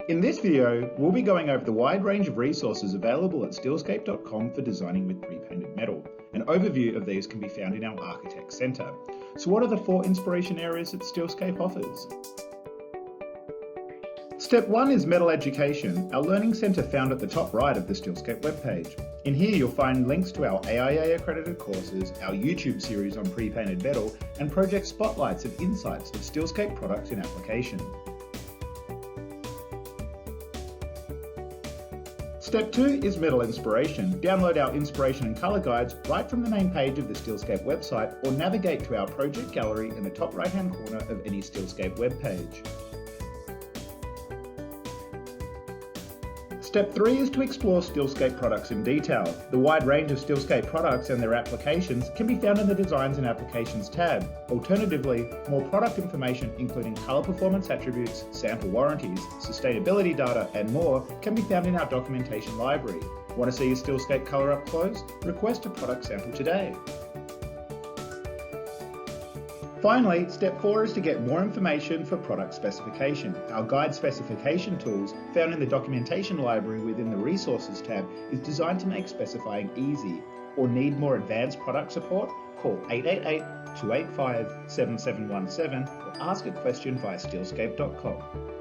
In this video, we'll be going over the wide range of resources available at steelscape.com for designing with pre-painted metal. An overview of these can be found in our Architect Centre. So what are the 4 inspiration areas that Steelscape offers? Step 1 is Metal Education, our learning centre found at the top right of the Steelscape webpage. In here you'll find links to our AIA accredited courses, our YouTube series on pre-painted metal, and project spotlights and insights of Steelscape products in application. Step 2 is Metal Inspiration. Download our inspiration and colour guides right from the main page of the Steelscape website or navigate to our project gallery in the top right hand corner of any Steelscape webpage. Step 3 is to explore Steelscape products in detail. The wide range of Steelscape products and their applications can be found in the Designs and Applications tab. Alternatively, more product information including colour performance attributes, sample warranties, sustainability data and more can be found in our documentation library. Want to see your Steelscape colour up close? Request a product sample today. Finally, step 4 is to get more information for product specification. Our guide specification tools, found in the documentation library within the Resources tab, is designed to make specifying easy. Or need more advanced product support? Call 888-285-7717 or ask a question via steelscape.com.